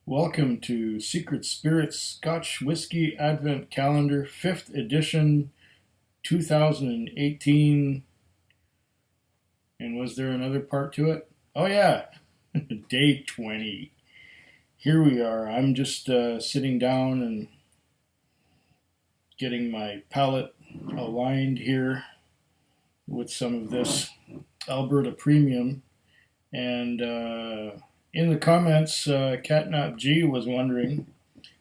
Welcome to Secret Spirits Scotch Whisky Advent Calendar, 5th edition, 2018. And was there another part to it? Oh, yeah, day 20. Here we are. I'm just sitting down and getting my palate aligned here with some of this Alberta Premium. And in the comments, Catnap G was wondering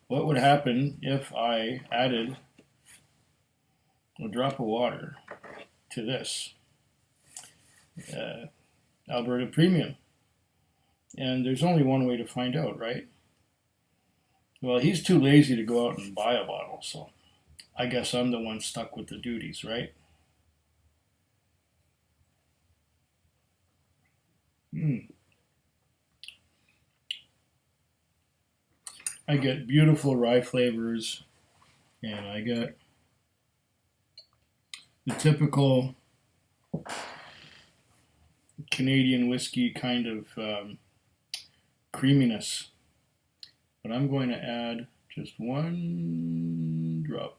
what would happen if I added a drop of water to this Alberta Premium. And there's only one way to find out, right? Well, he's too lazy to go out and buy a bottle, so I guess I'm the one stuck with the duties, right? I get beautiful rye flavors, and I get the typical Canadian whiskey kind of creaminess. But I'm going to add just one drop.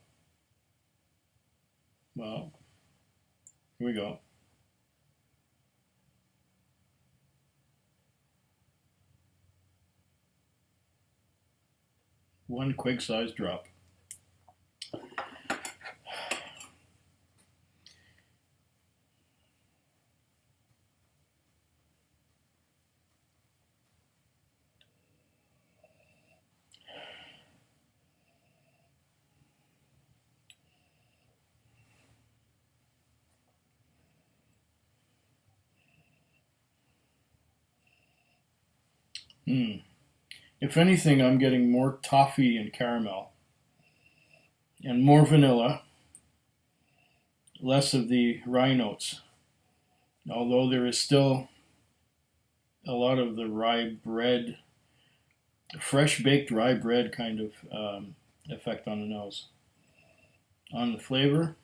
Well, here we go. One quick size drop. If anything, I'm getting more toffee and caramel and more vanilla, less of the rye notes. Although there is still a lot of the rye bread, fresh baked rye bread kind of effect on the nose. On the flavor,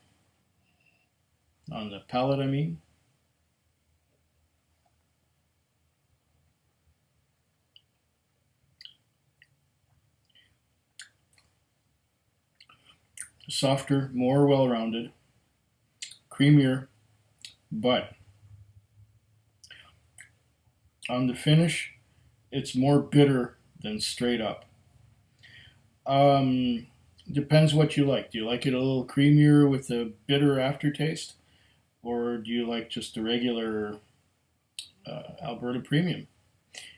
on the palate, I mean. Softer, more well rounded, creamier, but on the finish, it's more bitter than straight up. Um, Depends what you like. Do you like it a little creamier with a bitter aftertaste? Or do you like just the regular Alberta Premium?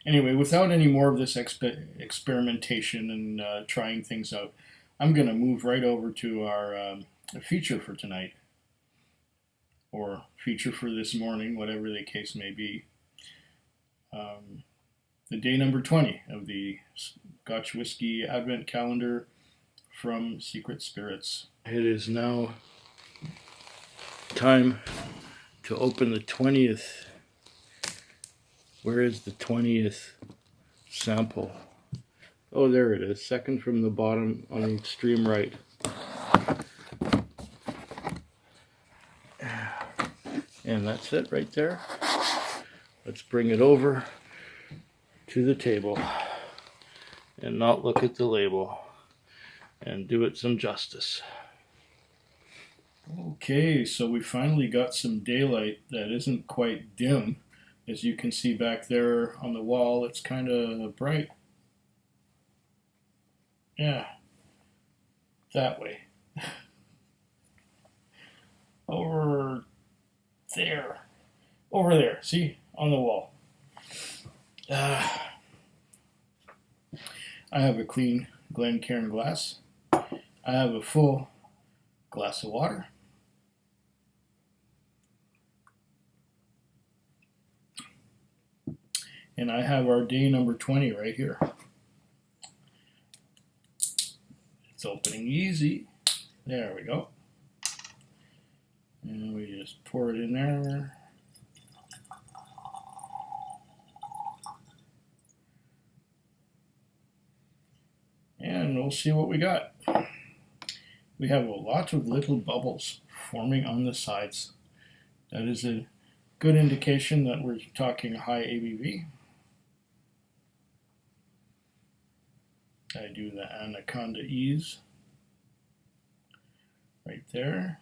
Anyway, without any more of this experimentation and trying things out, I'm going to move right over to our feature for tonight, or feature for this morning, whatever the case may be. The day number 20 of the Scotch Whisky Advent Calendar from Secret Spirits. It is now time to open the 20th. Where is the 20th sample? Oh, there it is, second from the bottom on the extreme right. And that's it right there. Let's bring it over to the table and not look at the label and do it some justice. Okay, so we finally got some daylight that isn't quite dim. As you can see back there on the wall, it's kind of bright. Yeah, that way. Over there. Over there, see? On the wall. I have a clean Glencairn glass. I have a full glass of water. And I have our day number 20 right here. It's opening easy. There we go. And we just pour it in there. And we'll see what we got. We have a lot of little bubbles forming on the sides. That is a good indication that we're talking high ABV. I do the Anaconda Ease right there.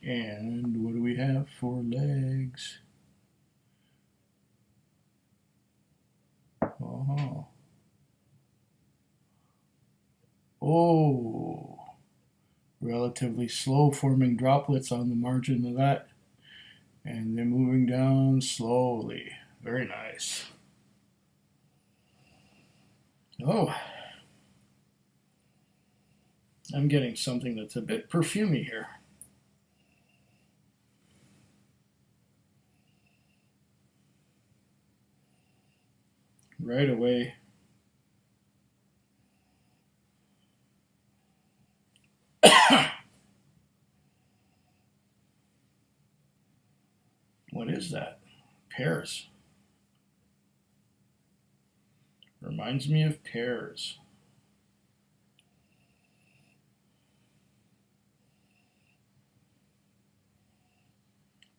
And what do we have for legs? Oh, oh, relatively slow forming droplets on the margin of that. And they're moving down slowly. Very nice. Oh, I'm getting something that's a bit perfumey here. Right away. What is that? Pears. Reminds me of pears.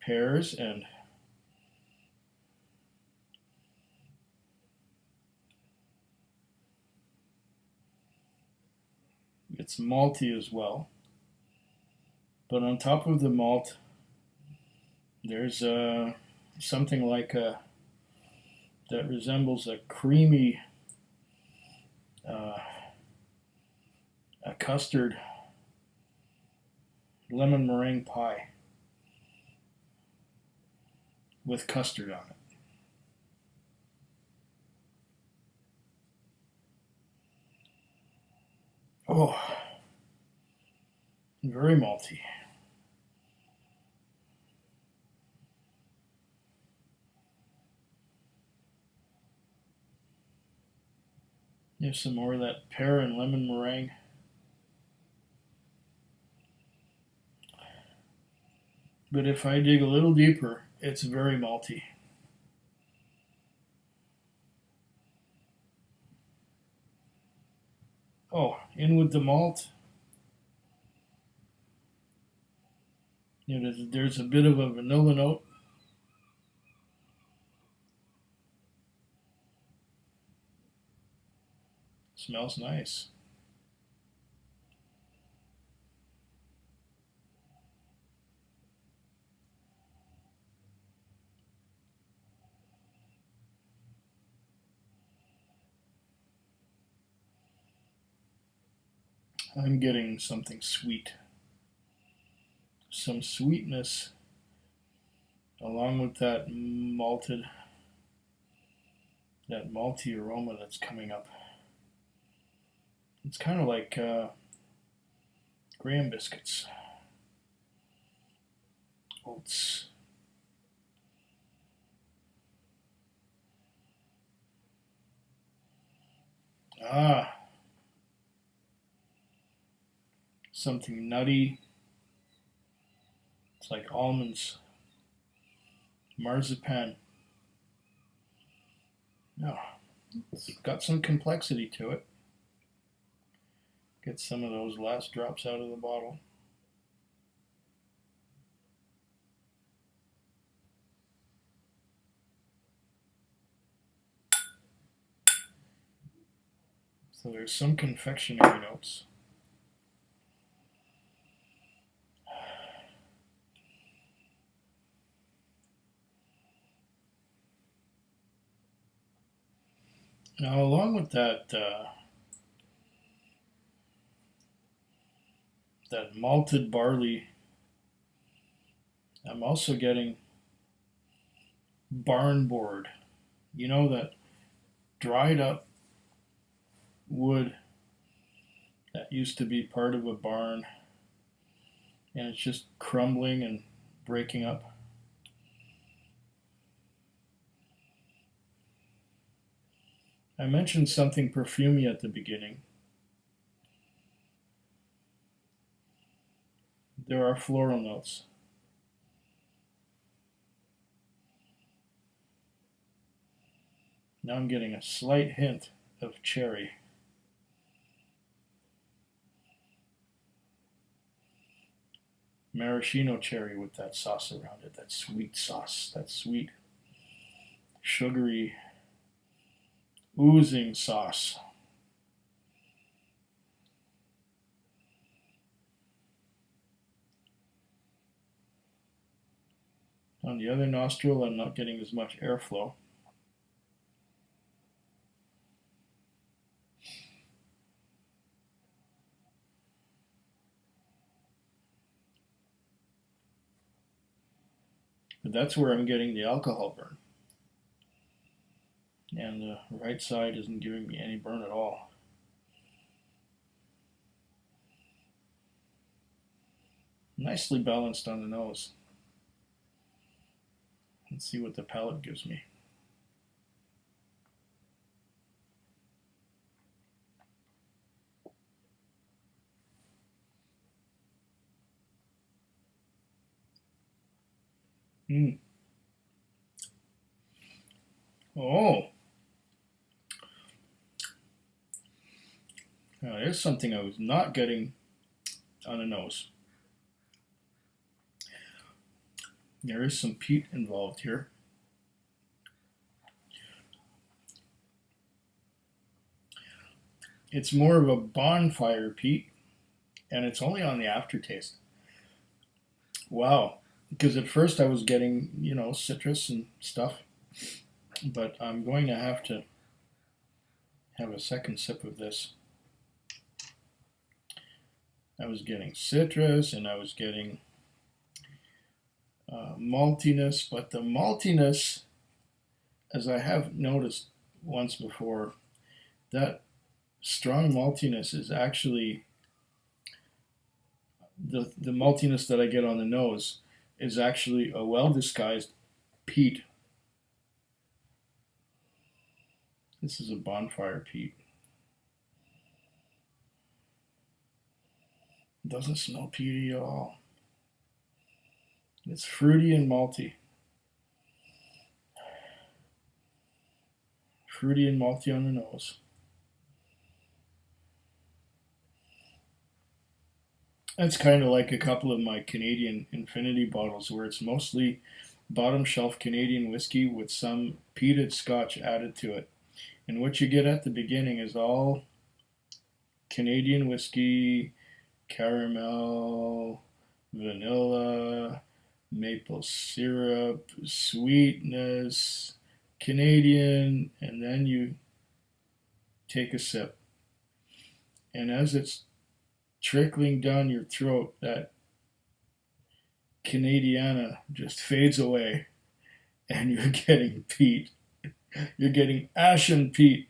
Pears and it's malty as well. But on top of the malt, there's something like that resembles a creamy a custard lemon meringue pie with custard on it. Oh, very malty. There's some more of that pear and lemon meringue. But if I dig a little deeper, it's very malty. Oh, in with the malt. There's a bit of a vanilla note. Smells nice. I'm getting something sweet. Some sweetness along with that malty aroma that's coming up. It's kind of like graham biscuits, oats. Ah, something nutty. It's like almonds, marzipan. No, it's got some complexity to it. Get some of those last drops out of the bottle. So there's some confectionery notes. Now, along with that malted barley, I'm also getting barn board. You know, that dried up wood that used to be part of a barn, and it's just crumbling and breaking up. I mentioned something perfumey at the beginning. There are floral notes. Now I'm getting a slight hint of cherry. Maraschino cherry with that sauce around it, that sweet sauce, that sweet sugary, oozing sauce. On the other nostril, I'm not getting as much airflow. But that's where I'm getting the alcohol burn. And the right side isn't giving me any burn at all. Nicely balanced on the nose. Let's see what the palate gives me. Mm. Oh, now there's something I was not getting on the nose. There is some peat involved here. It's more of a bonfire peat, and it's only on the aftertaste. Wow. Because at first I was getting, citrus and stuff, but I'm going to have a second sip of this. I was getting citrus and I was getting maltiness, but the maltiness, as I have noticed once before, that strong maltiness is actually the maltiness that I get on the nose is actually a well disguised peat. This is a bonfire peat. It doesn't smell peaty at all. It's fruity and malty. Fruity and malty on the nose. That's kind of like a couple of my Canadian Infinity bottles where it's mostly bottom shelf Canadian whiskey with some peated scotch added to it. And what you get at the beginning is all Canadian whiskey, caramel, vanilla, maple syrup, sweetness, Canadian, and then you take a sip. And as it's trickling down your throat, that Canadiana just fades away, and you're getting peat. You're getting ashen peat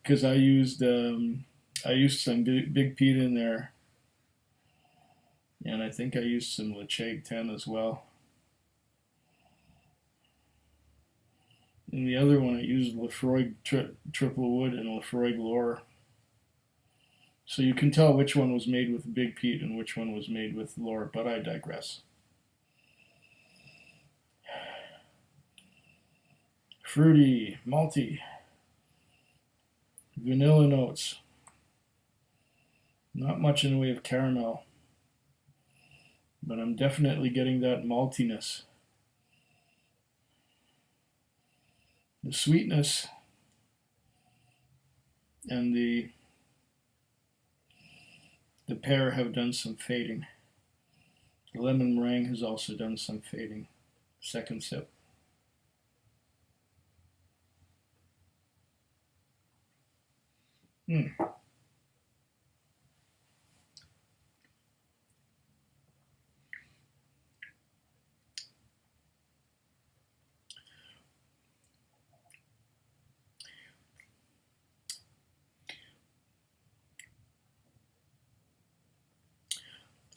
because I used some big peat in there, and I think I used some Lacheg 10 as well. And the other one I used Lefroy Triple Wood and Lefroy Glore. So you can tell which one was made with big peat and which one was made with Lore, but I digress. Fruity, malty, vanilla notes. Not much in the way of caramel, but I'm definitely getting that maltiness. The sweetness and the pear have done some fading. The lemon meringue has also done some fading. Second sip.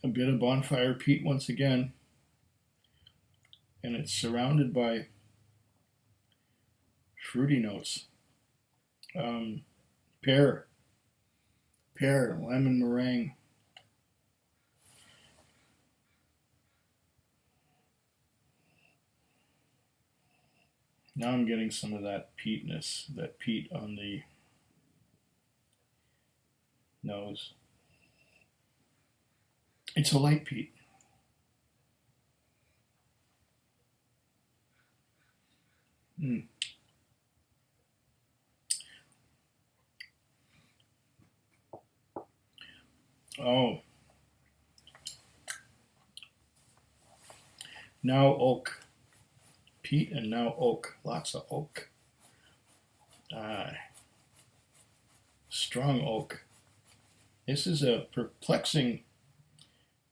A bit of bonfire peat once again, and it's surrounded by fruity notes. Pear, lemon meringue. Now I'm getting some of that peatness, that peat on the nose. It's a light peat. Oh, now oak. Peat and now oak. Lots of oak. Strong oak. This is a perplexing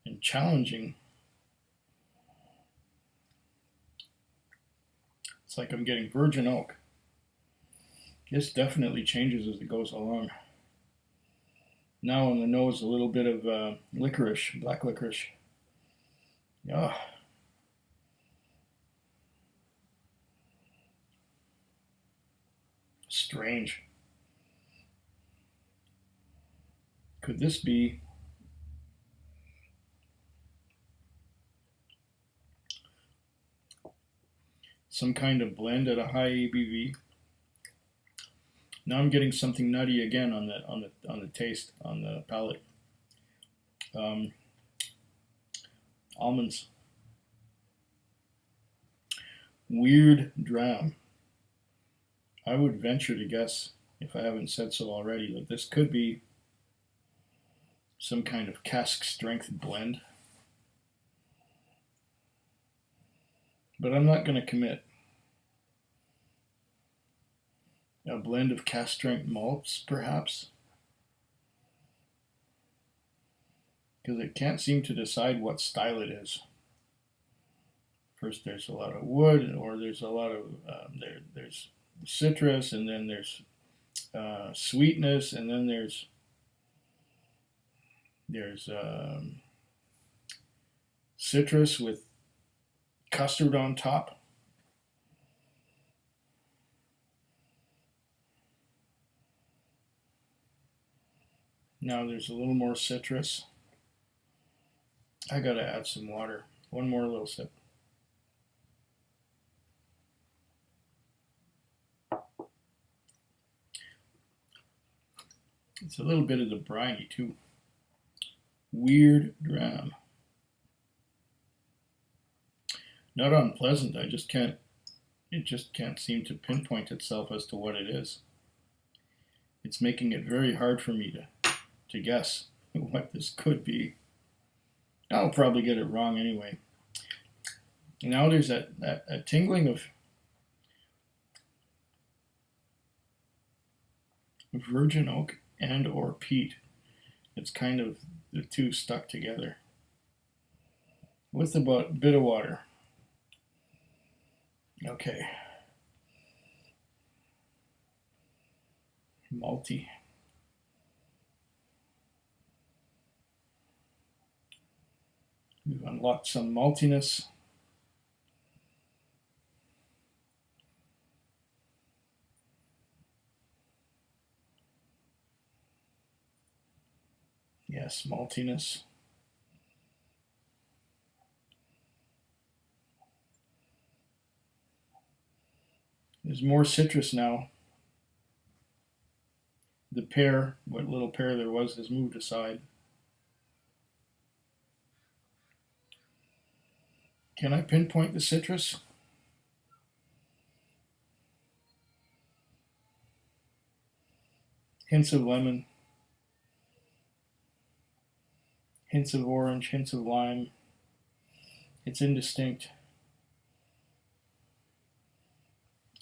and challenging. It's like I'm getting virgin oak. This definitely changes as it goes along. Now on the nose, a little bit of licorice, black licorice. Yeah. Strange. Could this be some kind of blend at a high ABV? Now I'm getting something nutty again on the taste, on the palate. Um, Almonds. Weird dram. I would venture to guess, if I haven't said so already, that this could be some kind of cask strength blend. But I'm not going to commit. A blend of cask strength malts, perhaps? Because it can't seem to decide what style it is. First, there's a lot of wood, or there's a lot of there's citrus, and then there's sweetness, and then there's citrus with custard on top. Now there's a little more citrus. I gotta add some water. One more little sip. It's a little bit of the briny too. Weird dram. Not unpleasant. It just can't seem to pinpoint itself as to what it is. It's making it very hard for me to guess what this could be. I'll probably get it wrong anyway. Now there's that tingling of virgin oak and or peat. It's kind of the two stuck together with about a bit of water. Okay. Malty. We've unlocked some maltiness. Yes, maltiness. There's more citrus now. The pear, what little pear there was, has moved aside. Can I pinpoint the citrus? Hints of lemon, hints of orange, hints of lime. It's indistinct.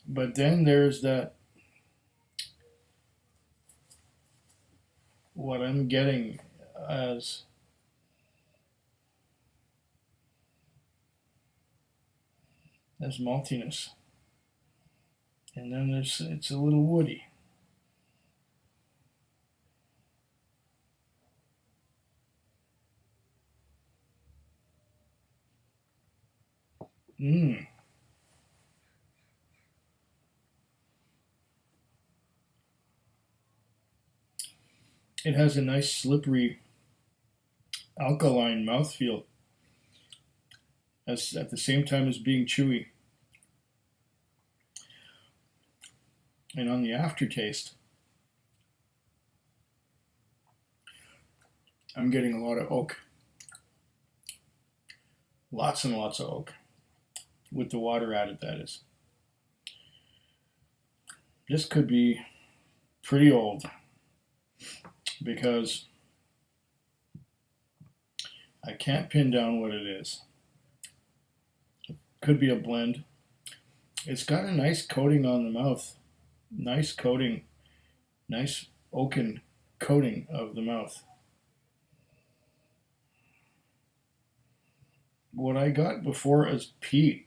But then there's that, what I'm getting as maltiness. And then it's a little woody. Mmm. It has a nice slippery alkaline mouthfeel as at the same time as being chewy. And on the aftertaste, I'm getting a lot of oak. Lots and lots of oak. With the water added, that is. This could be pretty old because I can't pin down what it is. Could be a blend. It's got a nice coating on the mouth. Nice coating. Nice oaken coating of the mouth. What I got before is peat.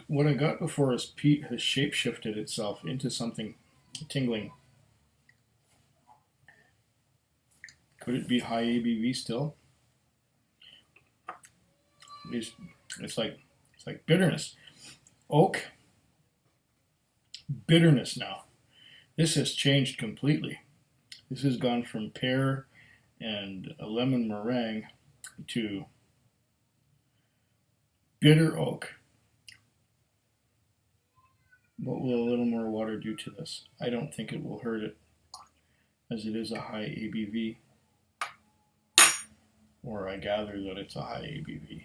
What I got before is peat has shapeshifted itself into something tingling. Could it be high ABV still? It's like bitterness. Oak, bitterness now. This has changed completely. This has gone from pear and a lemon meringue to bitter oak. What will a little more water do to this? I don't think it will hurt it, as it is a high ABV. Or I gather that it's a high ABV.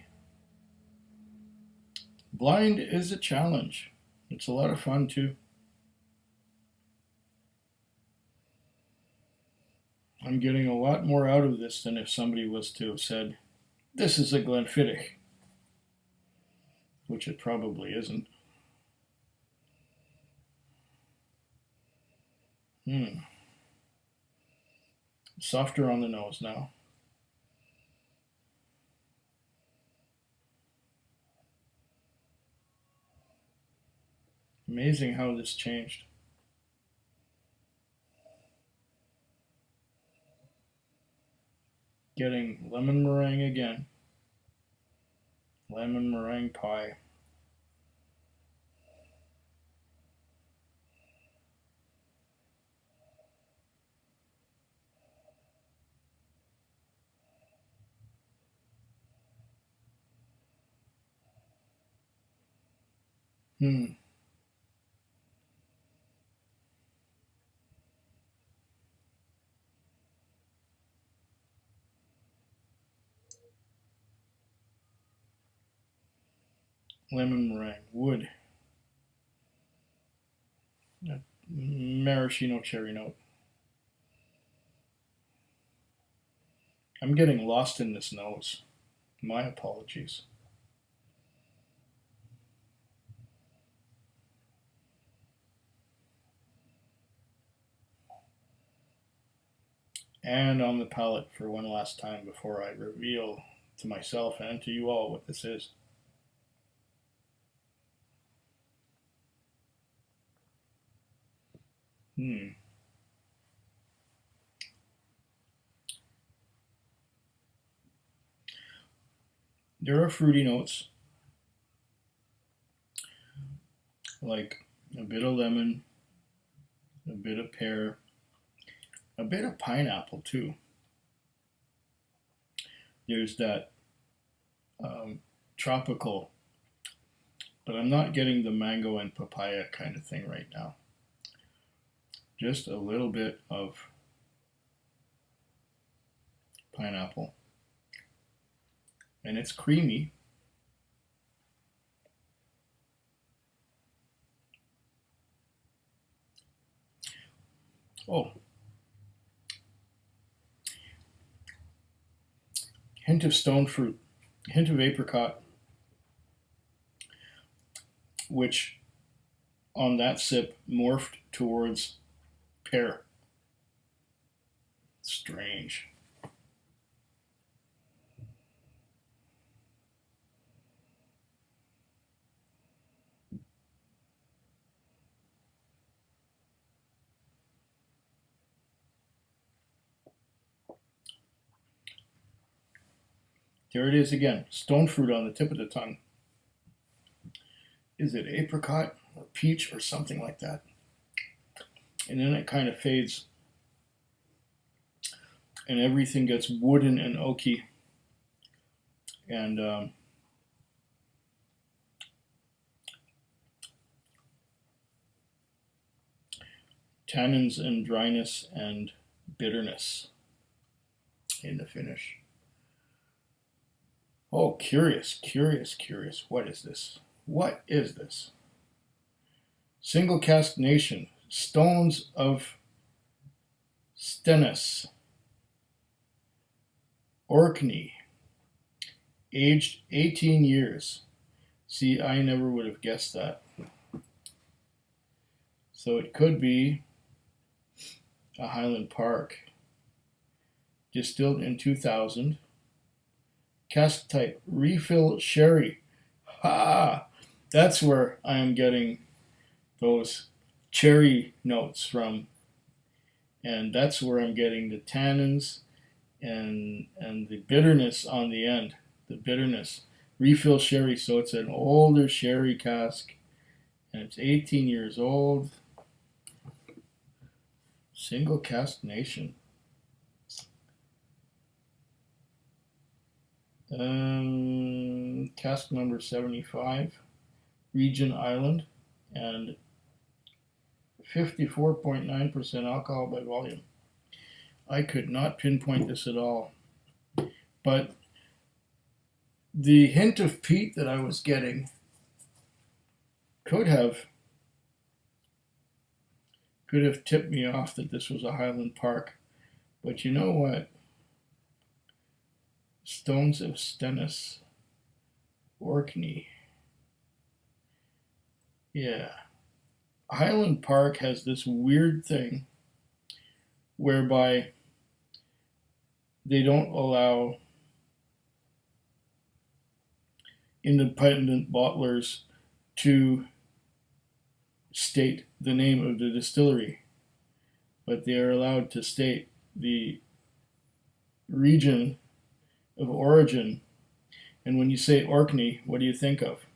Blind is a challenge. It's a lot of fun too. I'm getting a lot more out of this than if somebody was to have said, this is a Glenfiddich, which it probably isn't. Softer on the nose now. Amazing how this changed. Getting lemon meringue again. Lemon meringue pie. Lemon meringue, wood, maraschino cherry note. I'm getting lost in this nose. My apologies. And on the palate for one last time before I reveal to myself and to you all what this is. There are fruity notes, like a bit of lemon, a bit of pear, a bit of pineapple too. There's that tropical, but I'm not getting the mango and papaya kind of thing right now. Just a little bit of pineapple. And it's creamy. Oh, hint of stone fruit, hint of apricot, which on that sip morphed towards pear. Strange. There it is again, stone fruit on the tip of the tongue. Is it apricot or peach or something like that? And then it kind of fades and everything gets wooden and oaky. And tannins and dryness and bitterness in the finish. Oh, curious, curious, curious. What is this? What is this? Single cask nation. Stones of Stennis. Orkney. Aged 18 years. See, I never would have guessed that. So it could be a Highland Park. Distilled in 2000. Cask type, refill sherry. Ha! That's where I am getting those cherry notes from. And that's where I'm getting the tannins and the bitterness on the end. The bitterness. Refill sherry, so it's an older sherry cask. And it's 18 years old. Single cask nation. Cask number 75, Region Island, and 54.9% alcohol by volume. I could not pinpoint this at all, but the hint of peat that I was getting could have tipped me off that this was a Highland Park. But you know what? Stones of Stennis, Orkney. Yeah. Highland Park has this weird thing whereby they don't allow independent bottlers to state the name of the distillery, but they are allowed to state the region of origin. And when you say Orkney, what do you think of?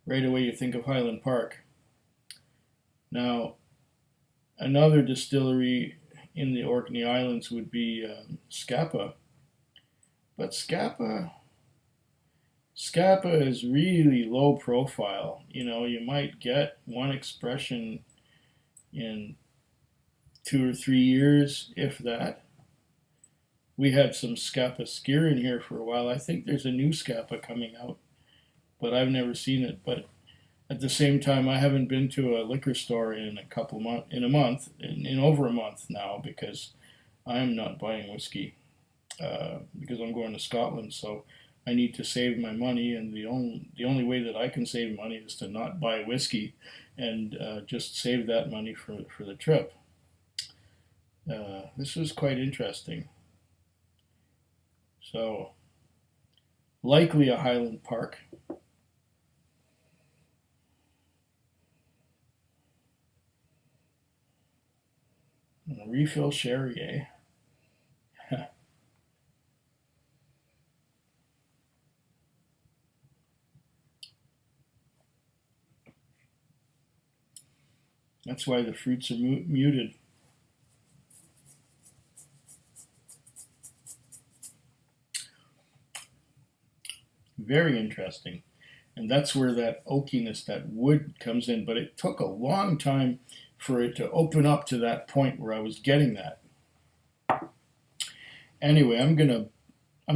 Right away you think of Highland Park. Now, another distillery in the Orkney Islands would be Scapa. But Scapa is really low profile. You know, you might get one expression in 2 or 3 years, if that. We had some Scapa Skier in here for a while. I think there's a new Scapa coming out, but I've never seen it. But at the same time, I haven't been to a liquor store in in over a month now, because I'm not buying whiskey because I'm going to Scotland. So I need to save my money, and the only way that I can save money is to not buy whiskey and just save that money for the trip. This was quite interesting. So, likely a Highland Park. Refill sherry, eh? That's why the fruits are muted. Very interesting. And that's where that oakiness, that wood comes in. But it took a long time for it to open up to that point where I was getting that. Anyway, I'm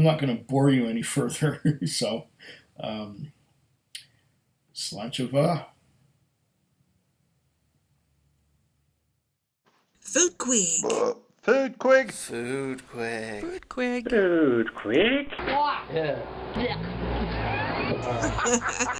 not gonna bore you any further. So, Slainte. Food Quig. Food Quig. Food Quig. Food Quig. Food Quig. Yeah.